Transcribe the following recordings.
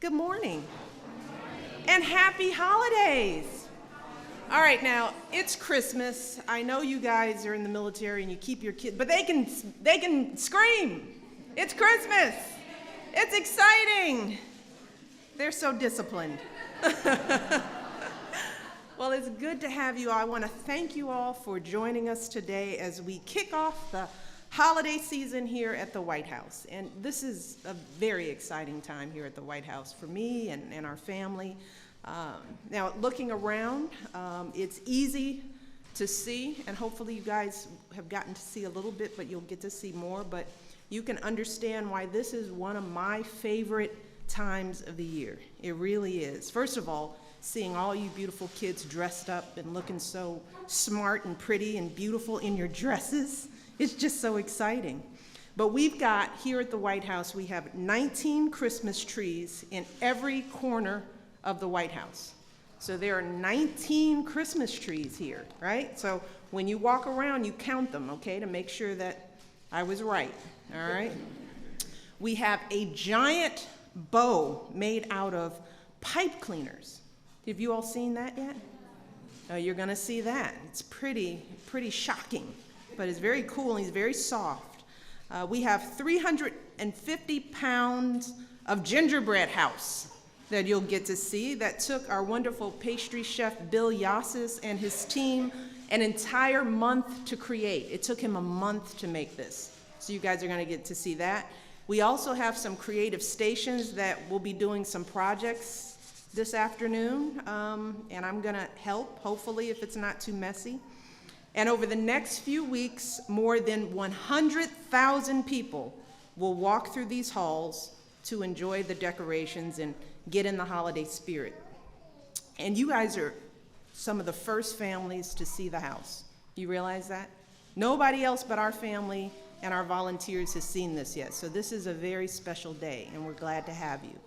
Good morning. And happy holidays. All right, now it's Christmas. I know you guys are in the military and you keep your kids, but they can scream. It's Christmas. It's exciting. They're so disciplined. Well, it's good to have you all. I want to thank you all for joining us today as we kick off the holiday season here at the White House. And this is a very exciting time here at the White House for me and our family. Now, looking around, it's easy to see, and hopefully you guys have gotten to see a little bit, but you'll get to see more. But you can understand why this is one of my favorite times of the year. It really is. First of all, seeing all you beautiful kids dressed up and looking so smart and pretty and beautiful in your dresses. It's just so exciting. But we've got, here at the White House, we have 19 Christmas trees in every corner of the White House. So there are 19 Christmas trees here, right? So when you walk around, you count them, okay, to make sure that I was right, all right? We have a giant bow made out of pipe cleaners. Have you all seen that yet? Oh, you're gonna see that. It's pretty shocking, but it's very cool and it's very soft. We have 350 pounds of gingerbread house that you'll get to see that took our wonderful pastry chef Bill Yassis and his team an entire month to create. It took him a month to make this. So you guys are gonna get to see that. We also have some creative stations that will be doing some projects this afternoon, and I'm gonna help, hopefully, if it's not too messy. And over the next few weeks, more than 100,000 people will walk through these halls to enjoy the decorations and get in the holiday spirit. And you guys are some of the first families to see the house. You realize that? Nobody else but our family and our volunteers has seen this yet. So this is a very special day, and we're glad to have you.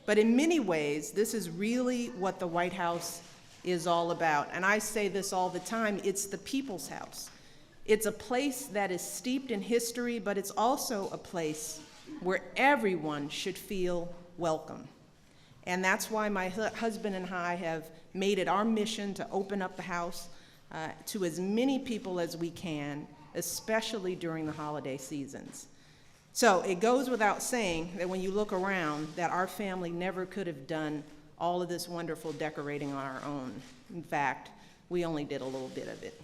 But in many ways, this is really what the White House is all about. And I say this all the time, it's the people's house. It's a place that is steeped in history, but it's also a place where everyone should feel welcome. And that's why my husband and I have made it our mission to open up the house to as many people as we can, especially during the holiday seasons. So it goes without saying that when you look around, that our family never could have done all of this wonderful decorating on our own. In fact, we only did a little bit of it.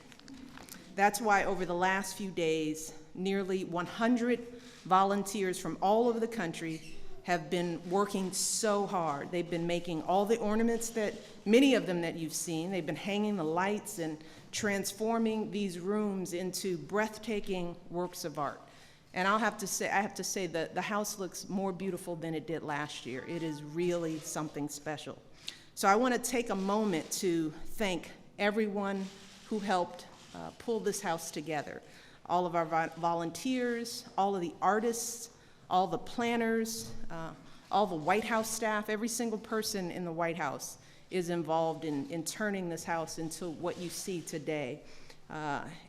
That's why over the last few days, nearly 100 volunteers from all over the country have been working so hard. They've been making all the ornaments that, many of them that you've seen. They've been hanging the lights and transforming these rooms into breathtaking works of art. And I have to say that the house looks more beautiful than it did last year. It is really something special. So I want to take a moment to thank everyone who helped pull this house together. All of our volunteers, all of the artists, all the planners, all the White House staff. Every single person in the White House is involved in turning this house into what you see today.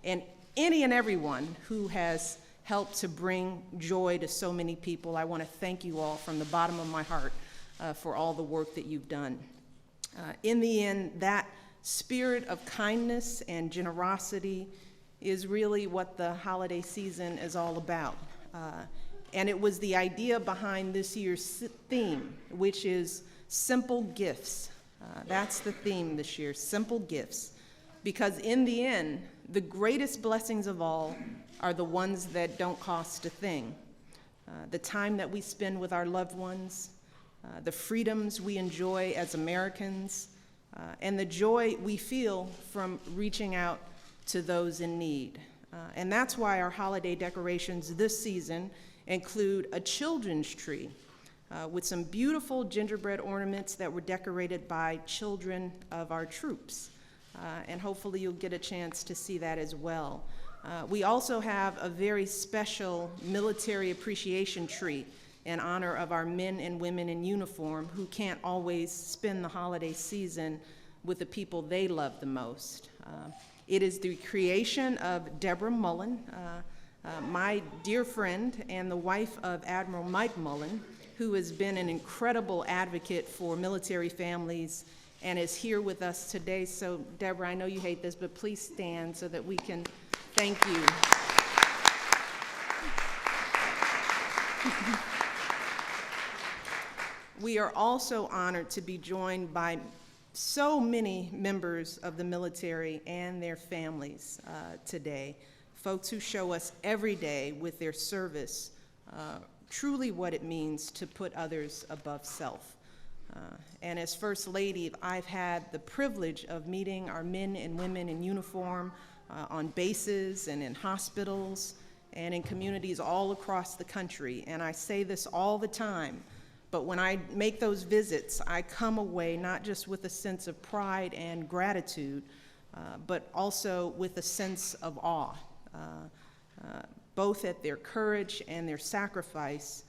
And any and everyone who has helped to bring joy to so many people, I want to thank you all from the bottom of my heart for all the work that you've done. In the end, that spirit of kindness and generosity is really what the holiday season is all about. And it was the idea behind this year's theme, which is simple gifts. That's the theme this year, simple gifts. Because in the end, the greatest blessings of all are the ones that don't cost a thing. The time that we spend with our loved ones, the freedoms we enjoy as Americans, and the joy we feel from reaching out to those in need. And that's why our holiday decorations this season include a children's tree with some beautiful gingerbread ornaments that were decorated by children of our troops. And hopefully you'll get a chance to see that as well. We also have a very special military appreciation tree in honor of our men and women in uniform who can't always spend the holiday season with the people they love the most. It is the creation of Deborah Mullen, my dear friend and the wife of Admiral Mike Mullen, who has been an incredible advocate for military families and is here with us today. So, Deborah, I know you hate this, but please stand so that we can thank you. We are also honored to be joined by so many members of the military and their families today, folks who show us every day with their service truly what it means to put others above self. And as First Lady, I've had the privilege of meeting our men and women in uniform on bases and in hospitals and in communities all across the country. And I say this all the time, but when I make those visits, I come away not just with a sense of pride and gratitude, but also with a sense of awe, both at their courage and their sacrifice,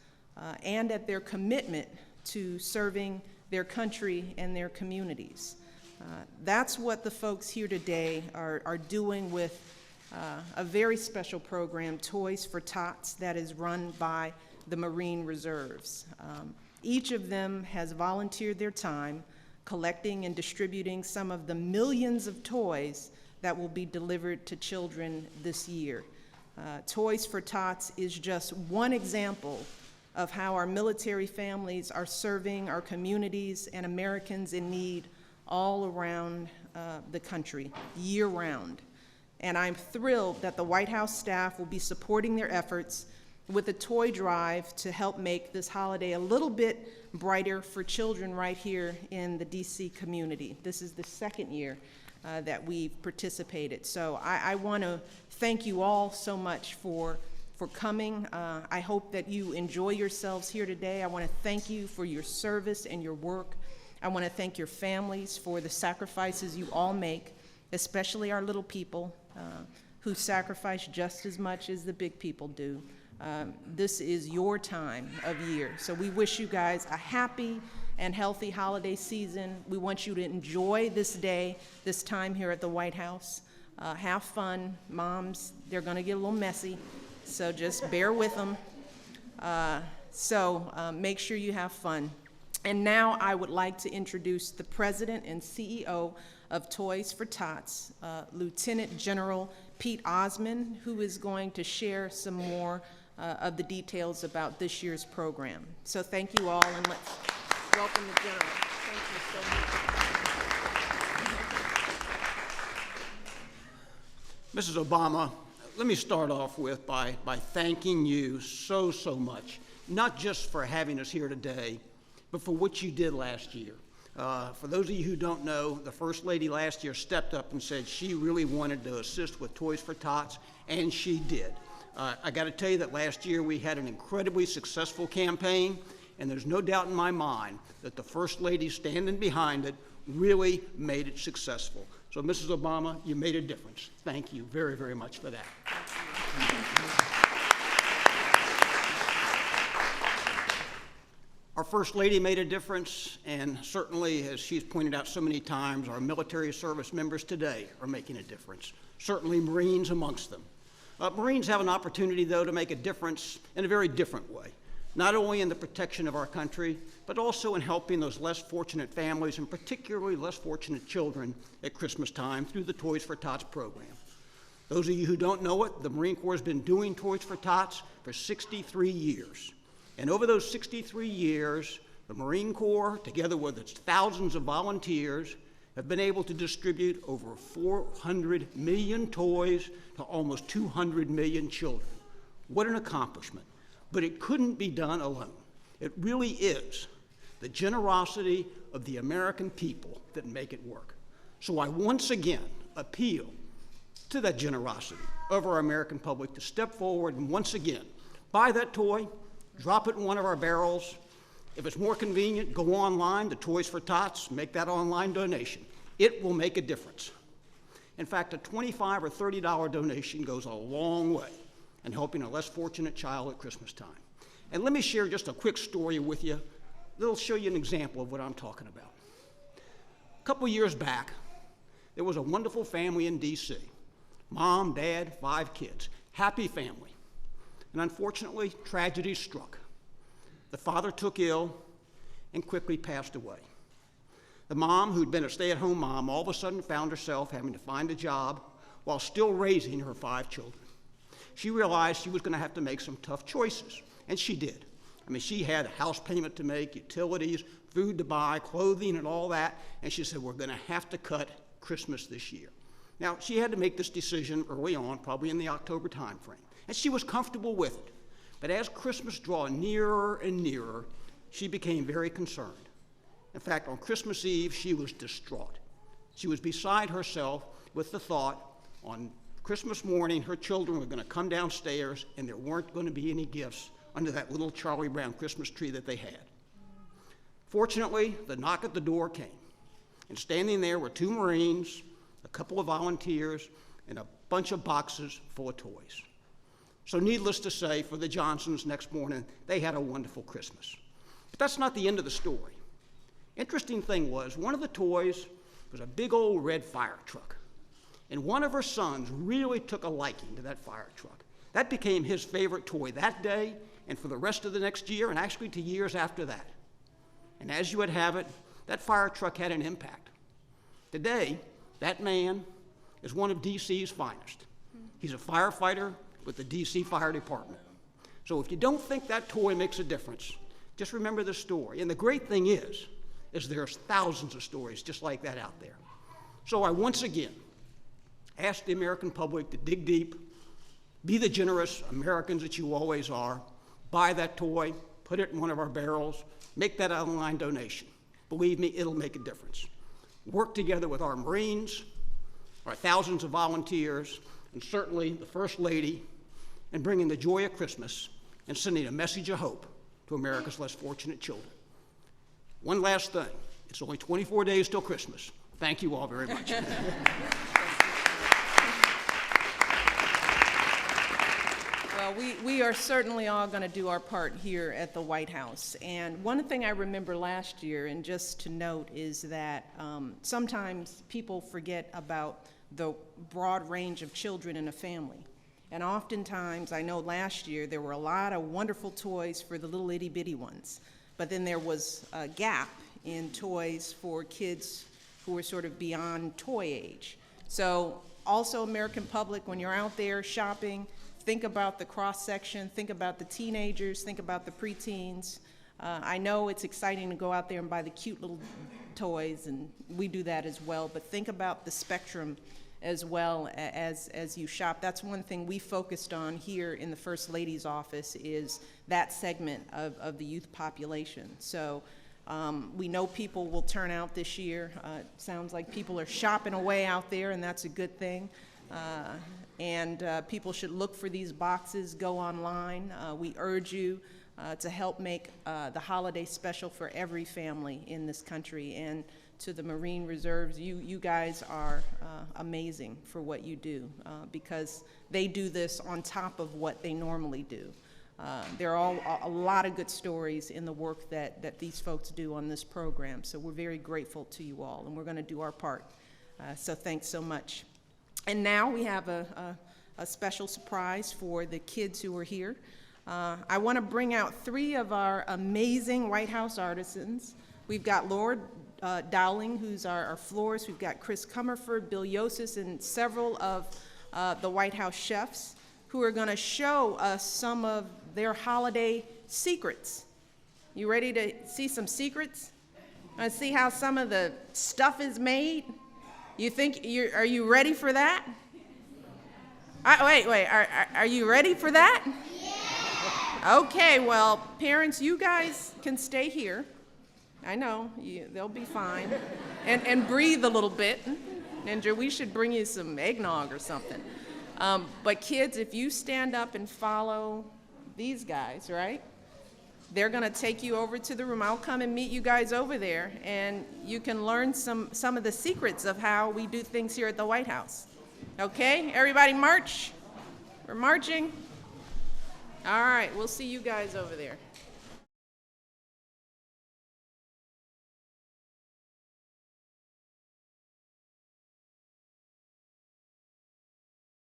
and at their commitment to serving their country and their communities. That's what the folks here today are doing with a very special program, Toys for Tots, that is run by the Marine Reserves. Each of them has volunteered their time collecting and distributing some of the millions of toys that will be delivered to children this year. Toys for Tots is just one example of how our military families are serving our communities and Americans in need all around the country, year-round. And I'm thrilled that the White House staff will be supporting their efforts with a toy drive to help make this holiday a little bit brighter for children right here in the DC community. This is the second year that we've participated. So I want to thank you all so much for coming. I hope that you enjoy yourselves here today. I want to thank you for your service and your work. I want to thank your families for the sacrifices you all make, especially our little people who sacrifice just as much as the big people do. This is your time of year. So we wish you guys a happy and healthy holiday season. We want you to enjoy this day, this time here at the White House. Have fun. Moms, they're going to get a little messy, so just bear with them. Make sure you have fun. And now I would like to introduce the President and CEO of Toys for Tots, Lieutenant General Pete Osmond, who is going to share some more of the details about this year's program. So thank you all, and let's welcome the General. Thank you so much. Mrs. Obama, let me start off with by thanking you so much, not just for having us here today, but for what you did last year. For those of you who don't know, the First Lady last year stepped up and said she really wanted to assist with Toys for Tots, and she did. I got to tell you that last year we had an incredibly successful campaign, and there's no doubt in my mind that the First Lady standing behind it really made it successful. So, Mrs. Obama, you made a difference. Thank you very much for that. Our First Lady made a difference, and certainly, as she's pointed out so many times, our military service members today are making a difference, certainly Marines amongst them. Marines have an opportunity, though, to make a difference in a very different way, not only in the protection of our country, but also in helping those less fortunate families, and particularly less fortunate children at Christmas time through the Toys for Tots program. Those of you who don't know it, the Marine Corps has been doing Toys for Tots for 63 years. And over those 63 years, the Marine Corps, together with its thousands of volunteers, have been able to distribute over 400 million toys to almost 200 million children. What an accomplishment. But it couldn't be done alone. It really is the generosity of the American people that make it work. So I once again appeal to that generosity of our American public to step forward and once again buy that toy, drop it in one of our barrels. If it's more convenient, go online to Toys for Tots, make that online donation. It will make a difference. In fact, a $25 or $30 donation goes a long way in helping a less fortunate child at Christmas time. And let me share just a quick story with you that'll show you an example of what I'm talking about. A couple years back, there was a wonderful family in DC. Mom, dad, 5 kids, happy family. And unfortunately, tragedy struck. the father took ill and quickly passed away. The mom, who'd been a stay-at-home mom, all of a sudden found herself having to find a job while still raising her 5 children. She realized she was going to have to make some tough choices, and she did. I mean, she had a house payment to make, utilities, food to buy, clothing, and all that, and she said, we're going to have to cut Christmas this year. Now, she had to make this decision early on, probably in the October time frame, and she was comfortable with it. But as Christmas drew nearer and nearer, she became very concerned. In fact, on Christmas Eve, she was distraught. She was beside herself with the thought on Christmas morning her children were going to come downstairs and there weren't going to be any gifts under that little Charlie Brown Christmas tree that they had. Fortunately, the knock at the door came, and standing there were 2 Marines, a couple of volunteers, and a bunch of boxes full of toys. So needless to say, for the Johnsons next morning, they had a wonderful Christmas. But that's not the end of the story. Interesting thing was, one of the toys was a big old red fire truck. And one of her sons really took a liking to that fire truck. That became his favorite toy that day and for the rest of the next year, and actually to years after that. And as you would have it, that fire truck had an impact. Today, that man is one of DC's finest. He's a firefighter with the DC Fire Department. So if you don't think that toy makes a difference, just remember this story. And the great thing is there's thousands of stories just like that out there. So I once again ask the American public to dig deep, be the generous Americans that you always are, buy that toy, put it in one of our barrels, make that online donation. Believe me, it'll make a difference. Work together with our Marines, our thousands of volunteers, and certainly the First Lady, in bringing the joy of Christmas and sending a message of hope to America's less fortunate children. One last thing. It's only 24 days till Christmas. Thank you all very much. Well, we are certainly all going to do our part here at the White House. And one thing I remember last year, and just to note, is that sometimes people forget about the broad range of children in a family. And oftentimes, I know last year there were a lot of wonderful toys for the little itty bitty ones, but then there was a gap in toys for kids who were sort of beyond toy age. So also, American public, when you're out there shopping, think about the cross-section, think about the teenagers, think about the preteens. I know it's exciting to go out there and buy the cute little toys, and we do that as well, but think about the spectrum as well as you shop. That's one thing we focused on here in the First Lady's office, is that segment of the youth population. So we know people will turn out this year. It sounds like people are shopping away out there, and that's a good thing. And people should look for these boxes, go online. We urge you to help make the holiday special for every family in this country. And to the Marine Reserves, you guys are amazing for what you do, because they do this on top of what they normally do. There are a lot of good stories in the work that these folks do on this program, so we're very grateful to you all, and we're going to do our part. So thanks so much. And now we have a special surprise for the kids who are here. I want to bring out 3 of our amazing White House artisans. We've got Laura Dowling, who's our florist. We've got Chris Comerford, Bill Yosis, and several of the White House chefs who are going to show us some of their holiday secrets. You ready to see some secrets? Want to see how some of the stuff is made? Are you ready for that? Wait, are you ready for that? Yeah. Okay, well, parents, you guys can stay here. I know, they'll be fine. And breathe a little bit. Ninja, we should bring you some eggnog or something. But kids, if you stand up and follow these guys, right? They're going to take you over to the room. I'll come and meet you guys over there, and you can learn some of the secrets of how we do things here at the White House. Okay, everybody march. We're marching. All right, we'll see you guys over there.